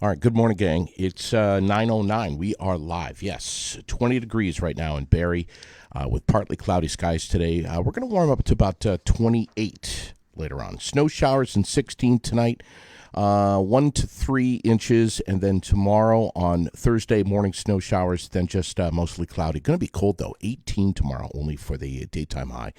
All right, good morning, gang. It's 9:09. We are live. Yes, 20 degrees right now in Barrie with partly cloudy skies today. We're going to warm up to about 28 later on. Snow showers and 16 tonight, 1 to 3 inches, and then tomorrow on Thursday, morning snow showers, then just mostly cloudy. Going to be cold, though, 18 tomorrow, only for the daytime high.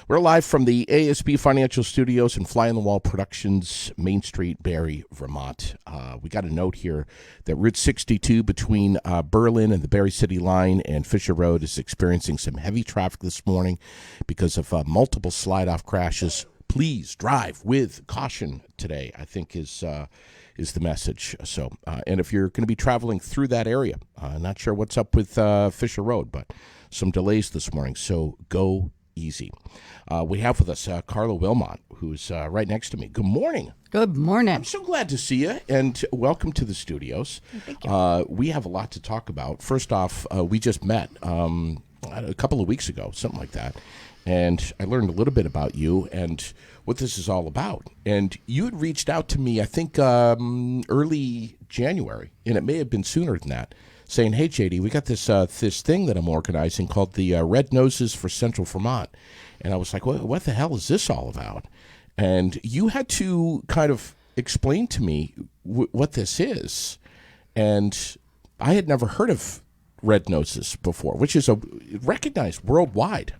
We're live from the ASB Financial Studios and Fly on the Wall Productions, Main Street, Barrie, Vermont. We got a note here that Route 62 between Berlin and the Barrie City Line and Fisher Road is experiencing some heavy traffic this morning because of multiple slide-off crashes. Please drive with caution today, I think is the message. So, and if you're going to be traveling through that area, not sure what's up with Fisher Road, but some delays this morning, so go easy. We have with us Karla Wilmott, who's right next to me. Good morning. Good morning. I'm so glad to see you, and welcome to the studios. Thank you. We have a lot to talk about. First off, we just met a couple of weeks ago, something like that. And I learned a little bit about you and what this is all about. And you had reached out to me, I think, early January, and it may have been sooner than that, saying, hey, JD, we got this thing that I'm organizing called the Red Noses for Central Vermont. And I was like, what the hell is this all about? And you had to kind of explain to me what this is. And I had never heard of Red Noses before, which is recognized worldwide.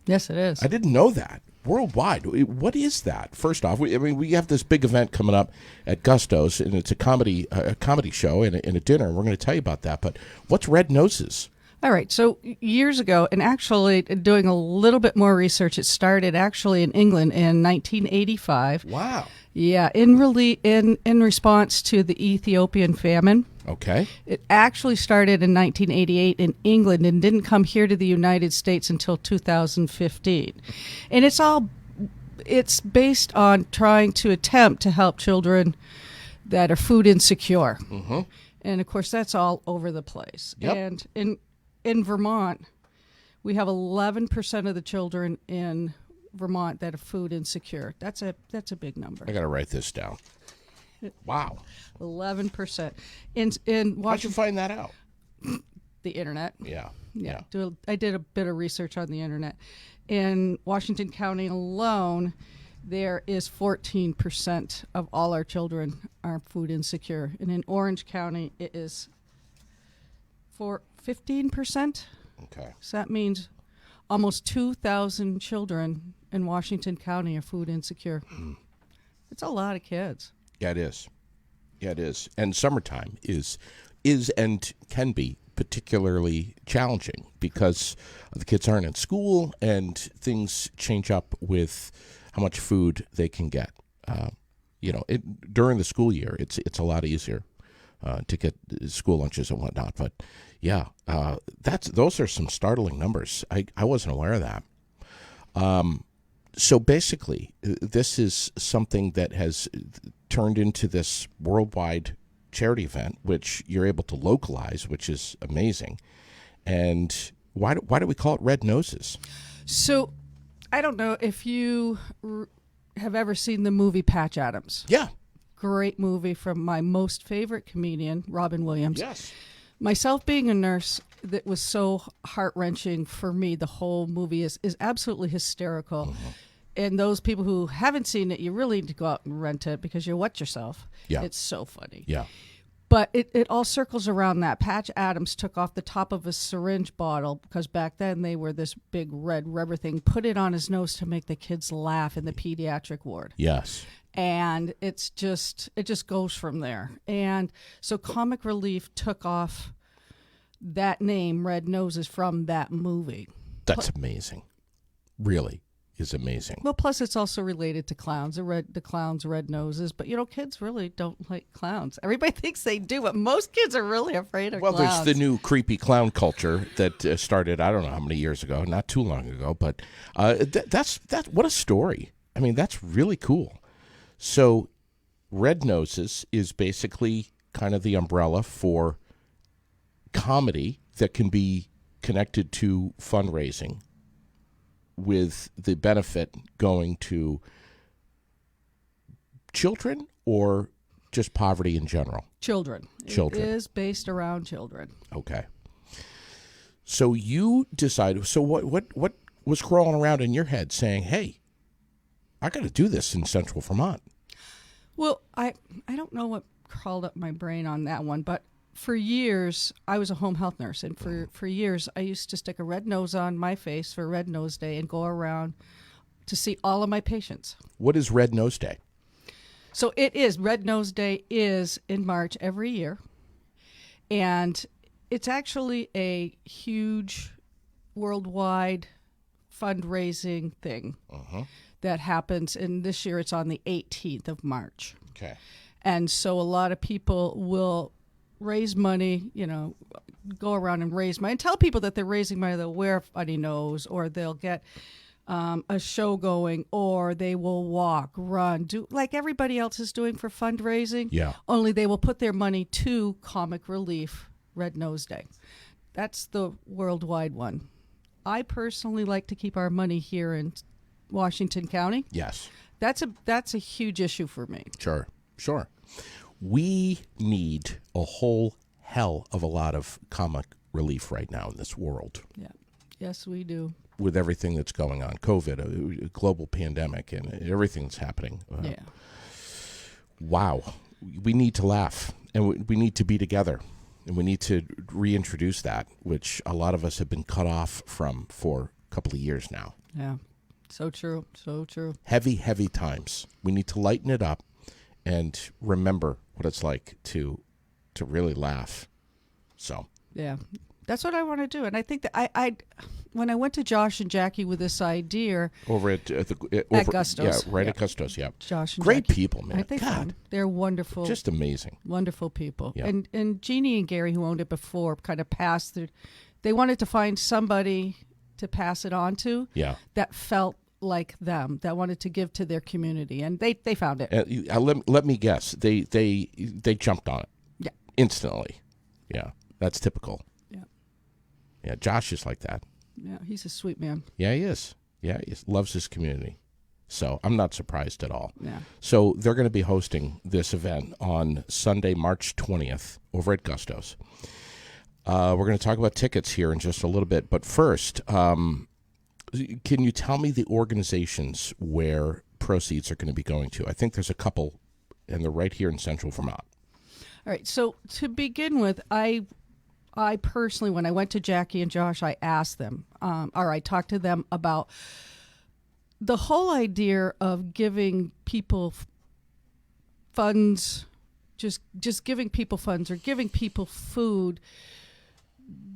Yes, it is. I didn't know that. Worldwide. What is that? First off, we have this big event coming up at Gusto's, and it's a comedy show and a dinner, and we're going to tell you about that. But what's Red Noses? All right. So years ago, and actually doing a little bit more research, it started actually in England in 1985. Wow. Yeah, in response to the Ethiopian famine. Okay. It actually started in 1988 in England and didn't come here to the United States until 2015. And it's based on trying to attempt to help children that are food insecure. Mm-hmm. And of course, that's all over the place. Yep. And in Vermont, we have 11% of the children in Vermont that are food insecure. That's a big number. I got to write this down. Wow. 11%. In Washington, how'd you find that out? The internet. Yeah. I did a bit of research on the internet. In Washington County alone, there is 14% of all our children are food insecure. And in Orange County, it is 15%. Okay. So that means almost 2,000 children in Washington County are food insecure. It's a lot of kids. Yeah, it is. Yeah, it is. And summertime is and can be particularly challenging because the kids aren't in school and things change up with how much food they can get. During the school year, it's a lot easier to get school lunches and whatnot. But yeah, those are some startling numbers. I wasn't aware of that. So basically, this is something that has turned into this worldwide charity event, which you're able to localize, which is amazing. And why do we call it Red Noses? So I don't know if you have ever seen the movie Patch Adams. Yeah. Great movie from my most favorite comedian, Robin Williams. Yes. Myself being a nurse, that was so heart-wrenching for me. The whole movie is absolutely hysterical. Mm-hmm. And those people who haven't seen it, you really need to go out and rent it because you'll wet yourself. Yeah. It's so funny. Yeah. But it all circles around that. Patch Adams took off the top of a syringe bottle because back then they were this big red rubber thing, put it on his nose to make the kids laugh in the pediatric ward. Yes. And it just goes from there. And so Comic Relief took off that name, Red Noses, from that movie. That's amazing. Really is amazing. Well, plus it's also related to clowns. The clowns' red noses. But, kids really don't like clowns. Everybody thinks they do, but most kids are really afraid of clowns. Well, there's the new creepy clown culture that started, I don't know how many years ago, not too long ago. But that's what a story. I mean, that's really cool. So Red Noses is basically kind of the umbrella for comedy that can be connected to fundraising, with the benefit going to children or just poverty in general? Children. Children. It is based around children. Okay. So you decided. So what was crawling around in your head, saying, "Hey, I got to do this in Central Vermont"? Well, I don't know what crawled up my brain on that one, but for years I was a home health nurse, and for years I used to stick a red nose on my face for Red Nose Day and go around to see all of my patients. What is Red Nose Day? So it is Red Nose Day is in March every year, and it's actually a huge worldwide fundraising thing that happens, and this year it's on the 18th of March. Okay. And so a lot of people will raise money, go around and raise money and tell people that they're raising money. They'll wear a funny nose, or they'll get a show going, or they will walk, run, do like everybody else is doing for fundraising. Yeah. Only they will put their money to Comic Relief Red Nose Day. That's the worldwide one. I personally like to keep our money here in Washington County. Yes. That's a huge issue for me. Sure. We need a whole hell of a lot of comic relief right now in this world. Yeah. Yes, we do. With everything that's going on, COVID, a global pandemic, and everything that's happening. Yeah. Wow. We need to laugh, and we need to be together, and we need to reintroduce that, which a lot of us have been cut off from for a couple of years now. Yeah. So true. So true. Heavy, heavy times. We need to lighten it up and remember what it's like to really laugh. So. Yeah. That's what I want to do. And I think that I when I went to Josh and Jackie with this idea over at Gustos. Yeah, right at Gustos, yeah. Josh and Great Jackie. people, man. I think God. they're wonderful. Just amazing. Wonderful people. Yeah. And Jeannie and Gary, who owned it before, kind of passed through. They wanted to find somebody to pass it on to that felt like them, that wanted to give to their community. And they found it. Let me guess. They jumped on it. Yeah. Instantly. Yeah. That's typical. Yeah, Josh is like that. Yeah, he's a sweet man. Yeah, he is. Yeah, he loves his community. So I'm not surprised at all. Yeah. So they're going to be hosting this event on Sunday, March 20th over at Gustos. We're going to talk about tickets here in just a little bit. But first, can you tell me the organizations where proceeds are going to be going to? I think there's a couple, and they're right here in Central Vermont. All right. So to begin with, I personally, when I went to Jackie and Josh, I asked them, or I talked to them about the whole idea of giving people funds, just giving people funds or giving people food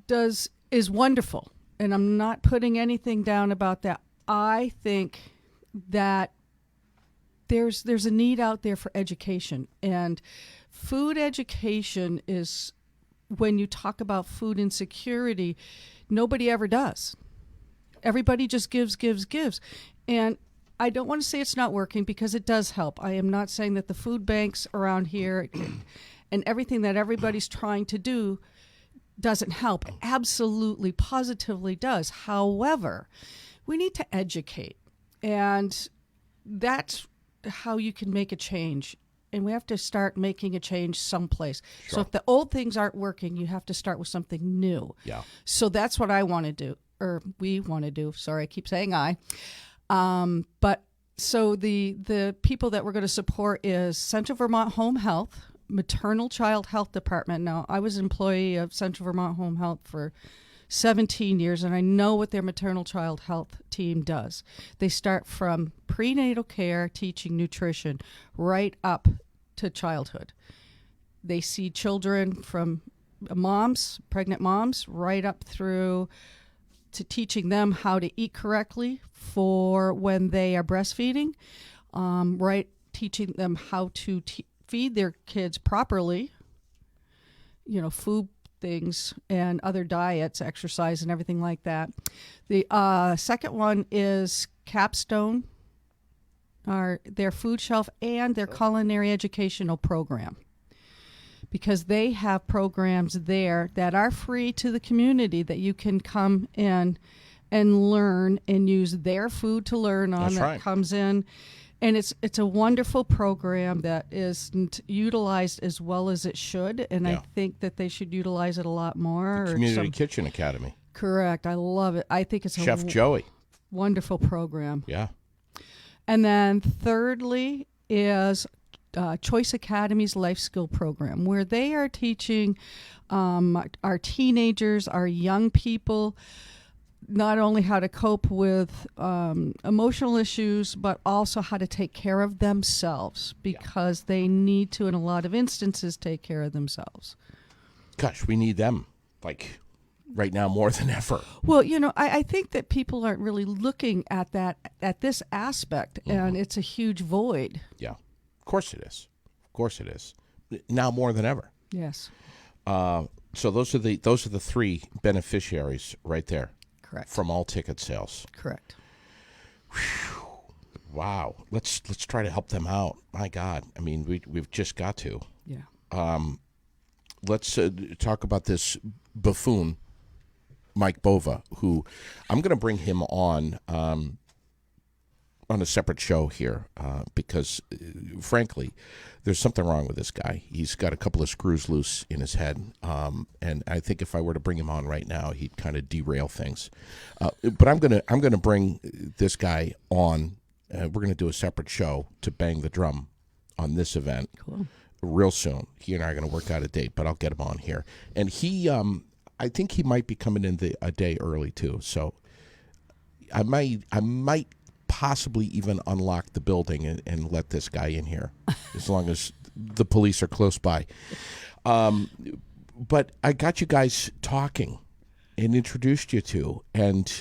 is wonderful. And I'm not putting anything down about that. I think that there's a need out there for education, and food education is, when you talk about food insecurity, nobody ever does. Everybody just gives. And I don't want to say it's not working, because it does help. I am not saying that the food banks around here and everything that everybody's trying to do doesn't help. It absolutely, positively does. However, we need to educate. And that's how you can make a change. And we have to start making a change someplace. Sure. So if the old things aren't working, you have to start with something new. Yeah. So that's what I want to do, or we want to do. Sorry, I keep saying I. But so the people that we're going to support is Central Vermont Home Health, Maternal Child Health Department. Now, I was an employee of Central Vermont Home Health for 17 years, and I know what their maternal child health team does. They start from prenatal care, teaching nutrition, right up to childhood. They see children from moms, pregnant moms, right up through to teaching them how to eat correctly for when they are breastfeeding, right, teaching them how to feed their kids properly, food things and other diets, exercise, and everything like that. The second one is Capstone, their food shelf and their culinary educational program, because they have programs there that are free to the community that you can come in and learn and use their food to learn on. That's that right. Comes in. And it's a wonderful program that isn't utilized as well as it should, and I think that they should utilize it a lot more. Community Kitchen Academy. Correct. I love it. I think it's Chef Joey. Wonderful program. Yeah. And then thirdly is Choice Academy's Life Skill Program, where they are teaching our teenagers, our young people, not only how to cope with emotional issues, but also how to take care of themselves, because they need to, in a lot of instances, take care of themselves. Gosh, we need them, like, right now more than ever. Well, I think that people aren't really looking at this aspect, and it's a huge void. Yeah, of course it is. Of course it is. Now more than ever. Yes. So those are the three beneficiaries right there. Correct. From all ticket sales. Correct. Whew. Wow. Let's try to help them out. My God. I mean, we've just got to. Yeah. Let's talk about this buffoon, Mike Bova, who I'm going to bring him on a separate show here because, frankly, there's something wrong with this guy. He's got a couple of screws loose in his head, and I think if I were to bring him on right now, he'd kind of derail things. But I'm gonna bring this guy on. We're gonna do a separate show to bang the drum on this event. Cool. Real soon. He and I are going to work out a date, but I'll get him on here. And he, I think he might be coming in a day early too. So I might possibly even unlock the building and let this guy in here, as long as the police are close by. But I got you guys talking and introduced you to, and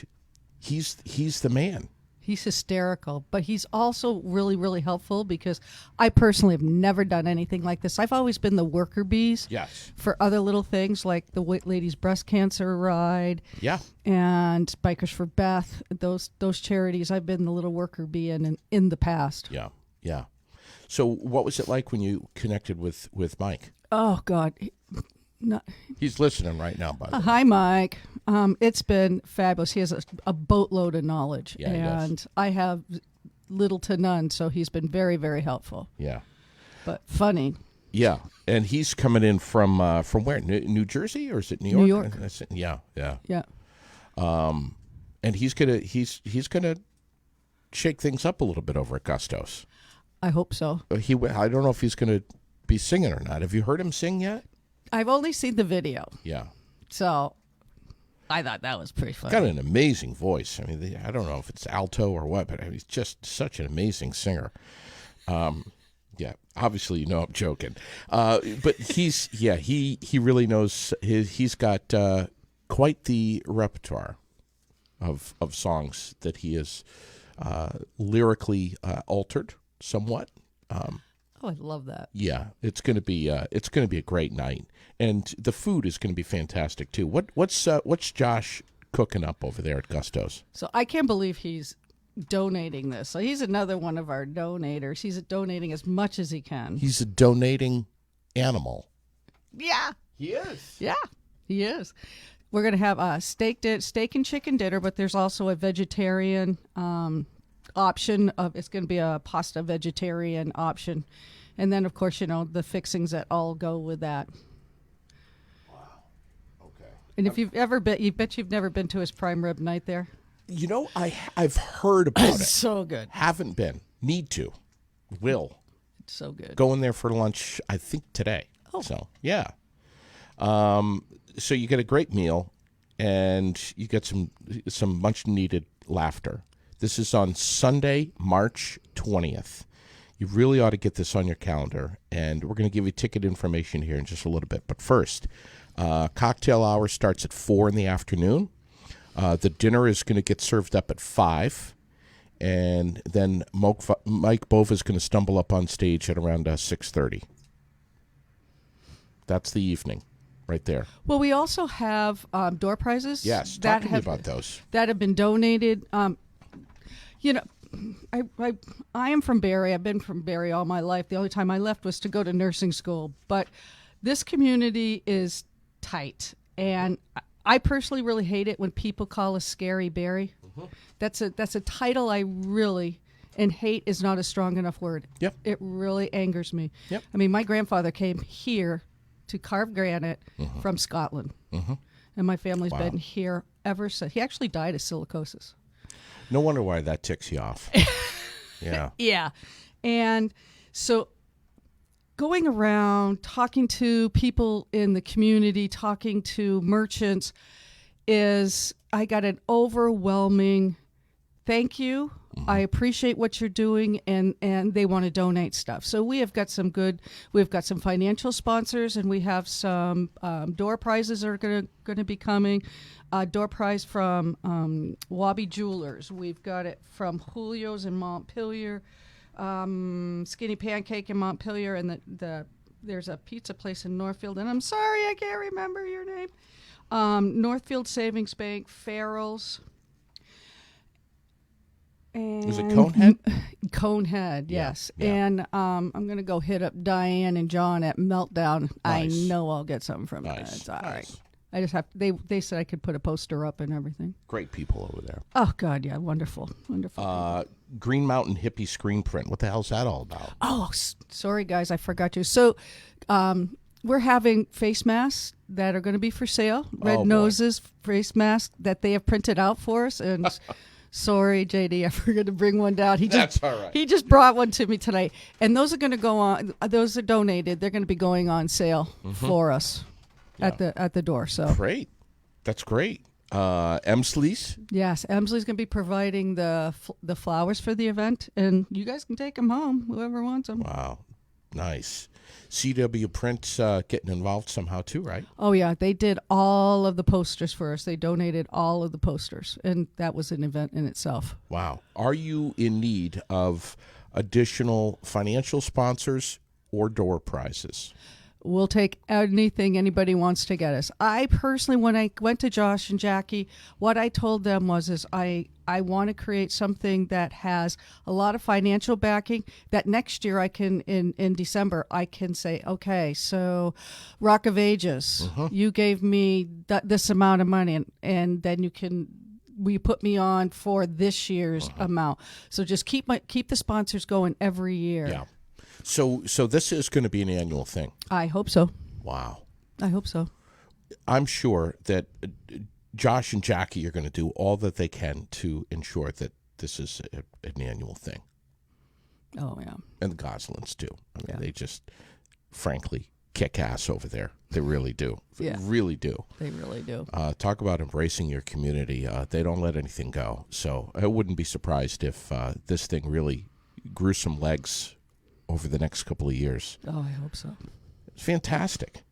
he's the man. He's hysterical, but he's also really, really helpful, because I personally have never done anything like this. I've always been the worker bees for other little things like the White Ladies Breast Cancer Ride and Bikers for Beth, those charities. I've been the little worker bee in the past. Yeah, yeah. So what was it like when you connected with Mike? Oh, God. He's listening right now, by the way. Hi, Mike. It's been fabulous. He has a boatload of knowledge, and I have little to none, so he's been very, very helpful. Yeah. But funny. Yeah, and he's coming in from where? New Jersey, or is it New York? New York. Yeah. And he's gonna shake things up a little bit over at Gusto's. I hope so. I don't know if he's gonna be singing or not. Have you heard him sing yet? I've only seen the video. Yeah. So I thought that was pretty funny. Got an amazing voice. I mean, I don't know if it's alto or what, but he's just such an amazing singer. Yeah, obviously, I'm joking. But he really knows. He's got quite the repertoire of songs that he has lyrically altered somewhat. Oh, I love that. Yeah, it's gonna be a great night, and the food is gonna be fantastic too. What's Josh cooking up over there at Gusto's? So I can't believe he's donating this. So he's another one of our donators. He's donating as much as he can. He's a donating animal. Yeah, he is. Yeah, he is. We're gonna have a steak and chicken dinner, but there's also a vegetarian option of. It's going to be a pasta vegetarian option, and then of course the fixings that all go with that. Wow. Okay. And if you've ever been, you've never been to his prime rib night there. I've heard about it. So good. Haven't been. Need to. Will. It's so good. Going there for lunch, I think today. Oh. So yeah. So you get a great meal, and you get some much needed laughter. This is on Sunday, March 20th. You really ought to get this on your calendar, and we're going to give you ticket information here in just a little bit. But first, cocktail hour starts at 4 in the afternoon. The dinner is going to get served up at 5, and then Mike Bova is going to stumble up on stage at around 6:30. That's the evening. Right there. Well, we also have door prizes. Yes, talk to me about those. That have been donated. I am from Barrie. I've been from Barrie all my life. The only time I left was to go to nursing school. But this community is tight, and I personally really hate it when people call us scary Barrie. Mm-hmm. That's a title I really And hate is not a strong enough word. Yep. It really angers me. Yep. I mean, my grandfather came here to carve granite from Scotland. And my family's been here ever since. He actually died of silicosis. No wonder why that ticks you off. Yeah. Yeah. And so going around, talking to people in the community, talking to merchants, I got an overwhelming thank you. I appreciate what you're doing, and they want to donate stuff. So we've got some financial sponsors, and we have some door prizes are going to be coming. Door prize from Wabi Jewelers. We've got it from Julio's in Montpelier, Skinny Pancake in Montpelier, and there's a pizza place in Northfield. And I'm sorry, I can't remember your name. Northfield Savings Bank, Farrell's. And Is it Conehead? Conehead, yes. Yeah. And I'm going to go hit up Diane and John at Meltdown. Nice. I know I'll get something from that. It's all right. I just have they said I could put a poster up and everything. Great people over there. Oh God, yeah, wonderful. Green Mountain Hippie Screen Print. What the hell's that all about? Oh, sorry guys, I forgot you. So, we're having face masks that are going to be for sale. Red Noses face masks that they have printed out for us. And sorry, JD, I forgot to bring one down. That's all right. He just brought one to me today, and those are going to go on. Those are donated. They're going to be going on sale for us at the door. So great, that's great. Emsley's. Yes, Emsley's going to be providing the flowers for the event, and you guys can take them home, whoever wants them. Wow, nice. CW Print's getting involved somehow too, right? Oh yeah, they did all of the posters for us. They donated all of the posters, and that was an event in itself. Wow. Are you in need of additional financial sponsors or door prizes? We'll take anything anybody wants to get us. I personally, when I went to Josh and Jackie, what I told them was I want to create something that has a lot of financial backing, that next year I can, in December, I can say, okay, so Rock of Ages, you gave me this amount of money, and then we put me on for this year's amount. So just keep the sponsors going every year. Yeah. So this is going to be an annual thing. I hope so. Wow. I hope so. I'm sure that Josh and Jackie are going to do all that they can to ensure that this is an annual thing. Oh, yeah. And the Goslings too. I mean, they just, frankly, kick ass over there. They really do. Yeah. They really do. They really do. Talk about embracing your community. They don't let anything go. So I wouldn't be surprised if this thing really grew some legs over the next couple of years. Oh, I hope so. It's fantastic.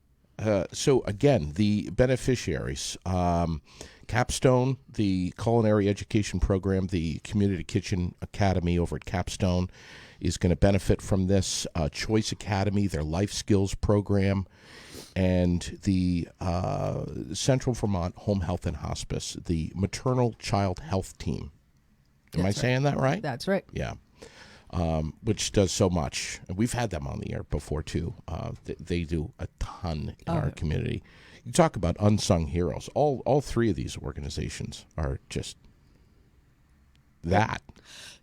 So, again, the beneficiaries, Capstone, the culinary education program, the Community Kitchen Academy over at Capstone is going to benefit from this. Choice Academy, their life skills program, and the Central Vermont Home Health and Hospice, the maternal child health team. Am I saying that right? That's right. Yeah. Which does so much. And we've had them on the air before, too. They do a ton in our community. You talk about unsung heroes. All three of these organizations are just that.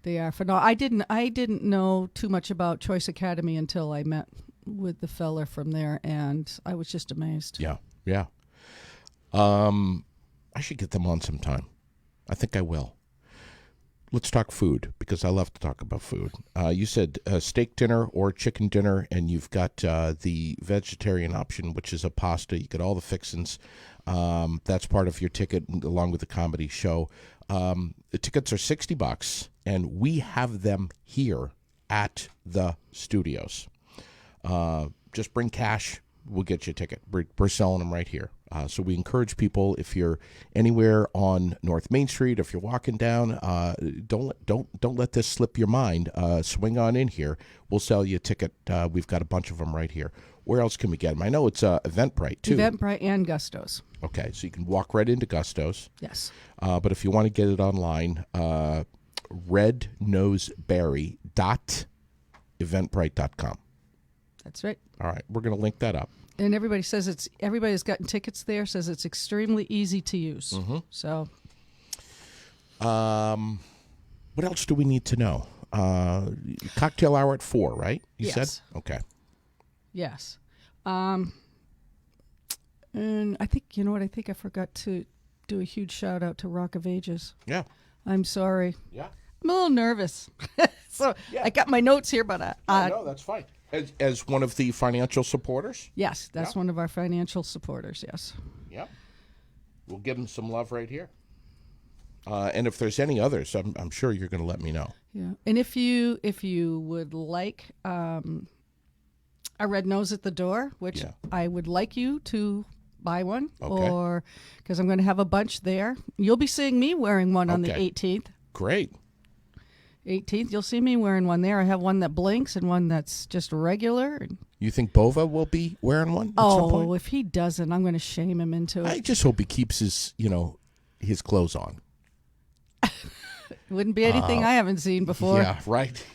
They are phenomenal. I didn't know too much about Choice Academy until I met with the fella from there, and I was just amazed. Yeah, yeah. I should get them on sometime. I think I will. Let's talk food, because I love to talk about food. You said steak dinner or chicken dinner, and you've got the vegetarian option, which is a pasta. You get all the fixins. That's part of your ticket, along with the comedy show. The tickets are $60, and we have them here at the studios. Just bring cash. We'll get you a ticket. We're selling them right here. So we encourage people, if you're anywhere on North Main Street, if you're walking down, don't let this slip your mind. Swing on in here. We'll sell you a ticket. We've got a bunch of them right here. Where else can we get them? I know it's Eventbrite, too. Eventbrite and Gusto's. Okay, so you can walk right into Gusto's. Yes. But if you want to get it online, rednoseberry.eventbrite.com. That's right. All right, we're going to link that up. And everybody's gotten tickets there, says it's extremely easy to use. So, what else do we need to know? Cocktail hour at 4, right? You Yes. said? Okay. Yes. And I think, you know what, I think I forgot to do a huge shout out to Rock of Ages. Yeah. I'm sorry. Yeah. I'm a little nervous. So Yeah. I got my notes here, but No, that's fine. As one of the financial supporters? yes, that's one of our financial supporters, yes. Yeah. We'll give them some love right here. And if there's any others, I'm sure you're going to let me know. Yeah. And if you would like a red nose at the door, which I would like you to buy one, or because I'm going to have a bunch there. You'll be seeing me wearing one on the 18th. Great. 18th, you'll see me wearing one there. I have one that blinks and one that's just regular. You think Bova will be wearing one at some point? Oh, if he doesn't, I'm going to shame him into it. I just hope he keeps his clothes on. Wouldn't be anything I haven't seen before. Yeah, right.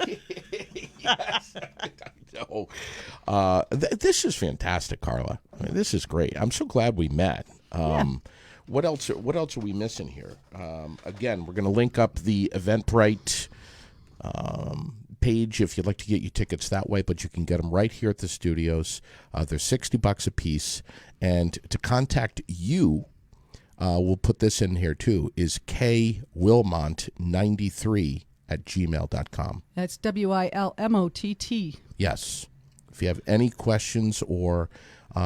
Yes. No. This is fantastic, Karla. I mean, this is great. I'm so glad we met. What else are we missing here? Again, we're going to link up the Eventbrite page if you'd like to get your tickets that way, but you can get them right here at the studios. They're $60 a piece. And to contact you, we'll put this in here too, is kwilmont93@gmail.com. That's WILMOTT. Yes. If you have any questions or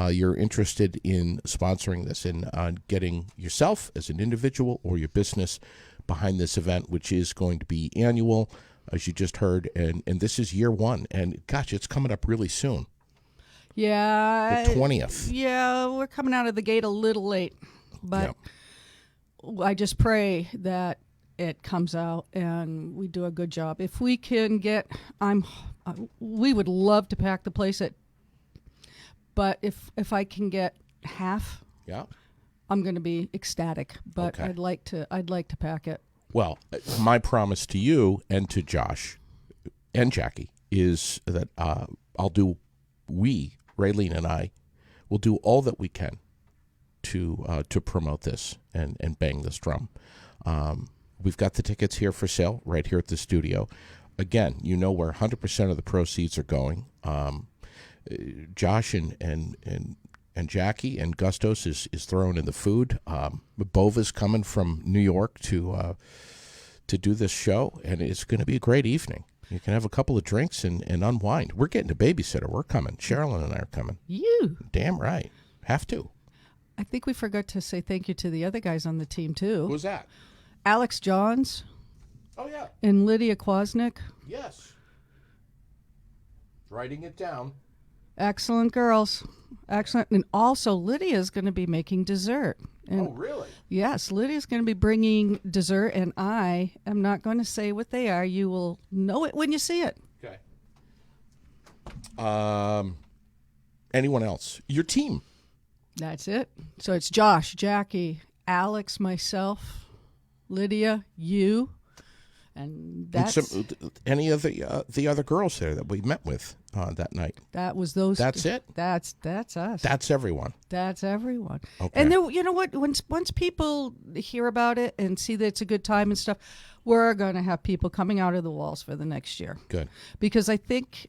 you're interested in sponsoring this and getting yourself as an individual or your business behind this event, which is going to be annual, as you just heard, and this is year 1. And gosh, it's coming up really soon. Yeah. The 20th. Yeah, we're coming out of the gate a little late. But I just pray that it comes out and we do a good job. If we can get, we would love to pack the place but if I can get half, I'm going to be ecstatic. But I'd like to pack it. Well, my promise to you and to Josh and Jackie is that Raylene and I, will do all that we can to promote this and bang this drum. We've got the tickets here for sale right here at the studio. Again, where 100% of the proceeds are going. Josh and Jackie and Gustos is throwing in the food. Bova's coming from New York to do this show, and it's going to be a great evening. You can have a couple of drinks and unwind. We're getting a babysitter. We're coming. Sherilyn and I are coming. You? Damn right. Have to. I think we forgot to say thank you to the other guys on the team, too. Who's that? Alex Johns. Oh, yeah. And Lydia Kwasnick. Yes. Writing it down. Excellent girls. Excellent. And also, Lydia's going to be making dessert. And oh, really? Yes, Lydia's going to be bringing dessert, and I am not going to say what they are. You will know it when you see it. Okay. Anyone else? Your team. That's it. So it's Josh, Jackie, Alex, myself, Lydia, you, and that's any of the other girls there that we met with that night. That was those. That's it. That's us. That's everyone. That's everyone. Okay. And then you know what? Once people hear about it and see that it's a good time and stuff, we're going to have people coming out of the walls for the next year. Good. Because I think,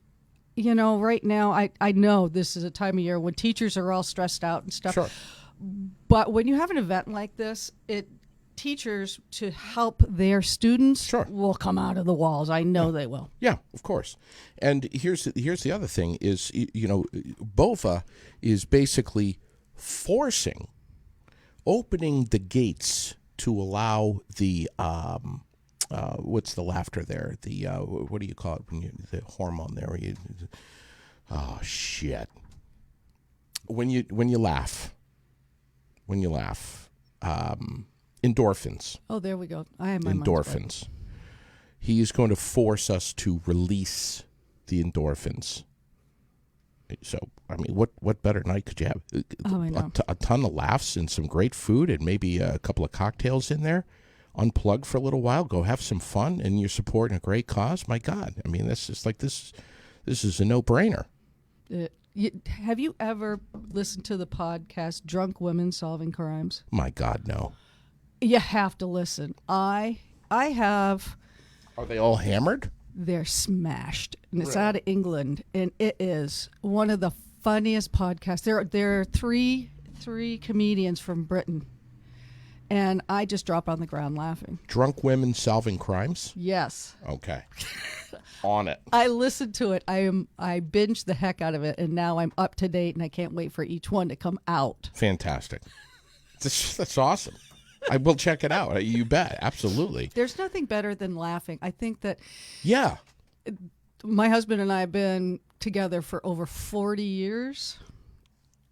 right now, I know this is a time of year when teachers are all stressed out and stuff. Sure. But when you have an event like this, teachers to help their students will come out of the walls. I know they will. Yeah, of course. And here's the other thing is, Bova is basically opening the gates to allow the what's the laughter there? The what do you call it the hormone there? Oh shit! When you laugh, endorphins. Oh, there we go. I have my endorphins. He is going to force us to release the endorphins. So, I mean, what better night could you have? I know. A ton of laughs and some great food and maybe a couple of cocktails in there. Unplug for a little while. Go have some fun, and you're supporting a great cause. My God, I mean, this is a no-brainer. Have you ever listened to the podcast "Drunk Women Solving Crimes"? My God, no. You have to listen. I have. Are they all hammered? They're smashed, and it's Really? out of England, and it is one of the funniest podcasts. There are three comedians from Britain, and I just drop on the ground laughing. Drunk women solving crimes? Yes. Okay. On it. I listened to it. I binged the heck out of it, and now I'm up to date, and I can't wait for each one to come out. Fantastic. That's awesome. I will check it out. You bet. Absolutely. There's nothing better than laughing. I think that Yeah. my husband and I have been together for over 40 years,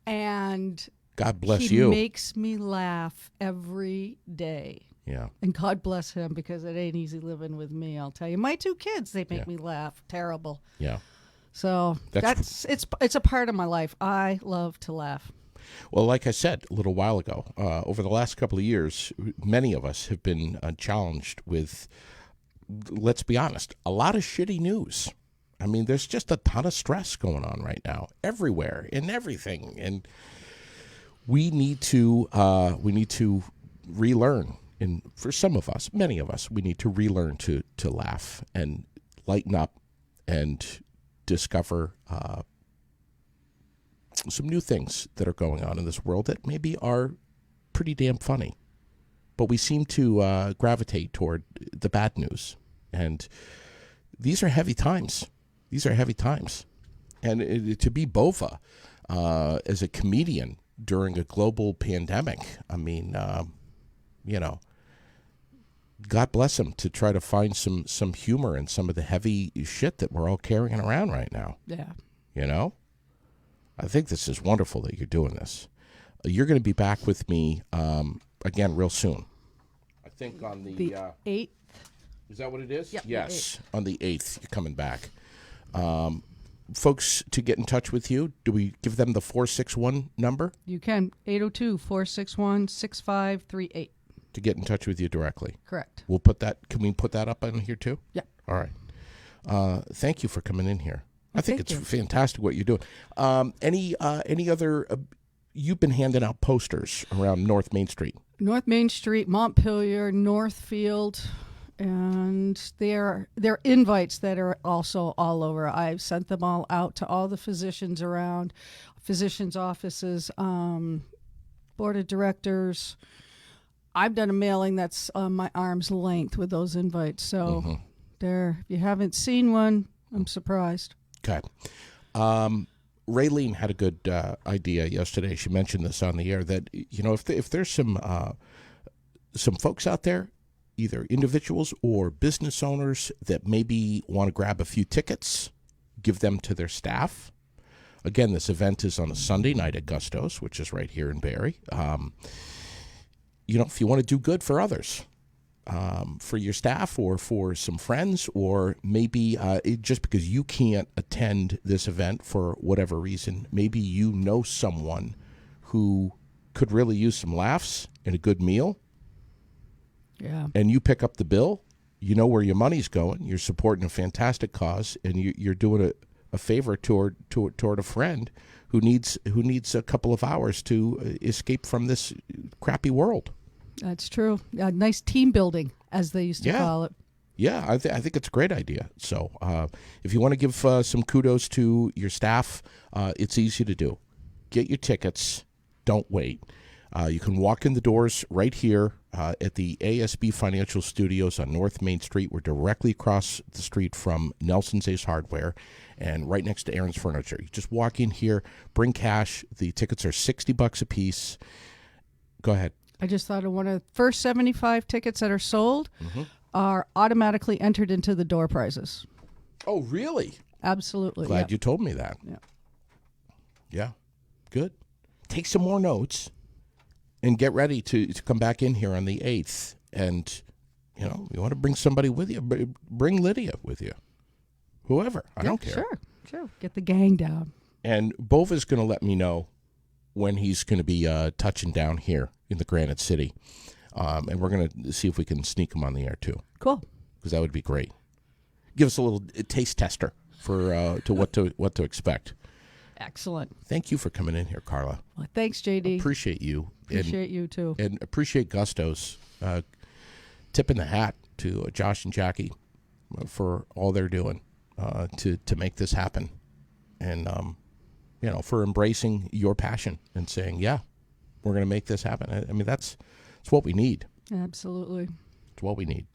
and God bless he you. makes me laugh every day. Yeah. And God bless him, because it ain't easy living with me, I'll tell you. My two kids, they make Yeah. me laugh. Terrible. Yeah. So it's a part of my life. I love to laugh. Well, like I said a little while ago, over the last couple of years, many of us have been challenged with, let's be honest, a lot of shitty news. I mean, there's just a ton of stress going on right now, everywhere, in everything, and we need to relearn. And for some of us, many of us, we need to relearn to laugh and lighten up and discover some new things that are going on in this world that maybe are pretty damn funny. But we seem to gravitate toward the bad news. And these are heavy times. These are heavy times. And to be Bova as a comedian during a global pandemic, I mean, God bless him to try to find some humor in some of the heavy shit that we're all carrying around right now. Yeah. You know? I think this is wonderful that you're doing this. You're going to be back with me again real soon. I think on the 8th. Is that what it is? Yep, Yes, on the 8th, you're coming back. Folks, to get in touch with you, do we give them the 461 number? You can. 802-461-6538. To get in touch with you directly. Correct. We'll put that. Can we put that up on here too? Yeah. All right. Thank you for coming in here. I think Thank it's you. fantastic what you're doing. Any other? You've been handing out posters around North Main Street. North Main Street, Montpelier, Northfield, and they're invites that are also all over. I've sent them all out to all the physicians around, physicians' offices, board of directors. I've done a mailing that's on my arm's length with those invites. So there, if you haven't seen one, I'm surprised. Okay. Raylene had a good idea yesterday. She mentioned this on the air that, if there's some folks out there, either individuals or business owners, that maybe want to grab a few tickets, give them to their staff. Again, this event is on a Sunday night at Gusto's, which is right here in Barrie. If you want to do good for others, for your staff or for some friends, or maybe just because you can't attend this event for whatever reason, maybe you know someone who could really use some laughs and a good meal, Yeah. and you pick up the bill, you know where your money's going, you're supporting a fantastic cause, and you're doing a favor toward a friend who needs a couple of hours to escape from this crappy world. That's true. Nice team building, as they used to call it. Yeah, I think it's a great idea. So if you want to give some kudos to your staff, it's easy to do. Get your tickets. Don't wait. You can walk in the doors right here at the ASB Financial Studios on North Main Street. We're directly across the street from Nelson's Ace Hardware and right next to Aaron's Furniture. You just walk in here, bring cash. The tickets are $60 a piece. Go ahead. I just thought of one of the first 75 tickets that are sold are automatically entered into the door prizes. Oh, really? Absolutely. Glad you told me that. Yeah. Yeah. Good. Take some more notes and get ready to come back in here on the 8th. And, you want to bring somebody with you, bring Lydia with you. Whoever. I don't care. Sure. Get the gang down. And Bova's going to let me know when he's going to be touching down here in the Granite City. And we're going to see if we can sneak him on the air, too. Cool. Because that would be great. Give us a little taste tester for what to expect. Excellent. Thank you for coming in here, Karla. Well, thanks, JD. Appreciate you. Appreciate you, too. And appreciate Gusto's tipping the hat to Josh and Jackie, for all they're doing to make this happen, and for embracing your passion and saying, yeah, we're going to make this happen. I mean, that's what we need. Absolutely. It's what we need.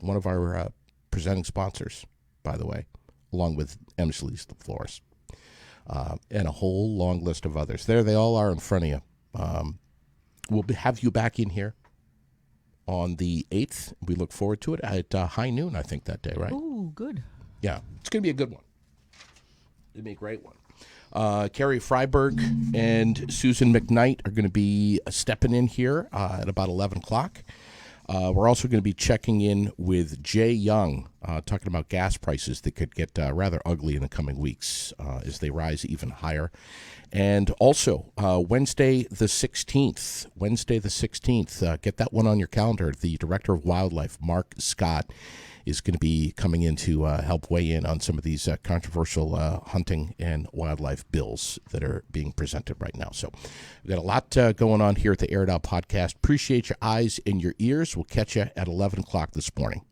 One of our presenting sponsors, by the way, along with Emsley's the Florist, and a whole long list of others. There they all are in front of you. We'll have you back in here on the 8th. We look forward to it at high noon, I think, that day, right? Oh, good. Yeah, it's going to be a good one. It'll be a great one. Carrie Freiberg and Susan McKnight are going to be stepping in here at about 11 o'clock. We're also going to be checking in with Jay Young, talking about gas prices that could get rather ugly in the coming weeks as they rise even higher. And also, Wednesday the 16th, get that one on your calendar. The Director of Wildlife, Mark Scott, is going to be coming in to help weigh in on some of these controversial hunting and wildlife bills that are being presented right now. So we've got a lot going on here at the Air It Out Podcast. Appreciate your eyes and your ears. We'll catch you at 11 o'clock this morning.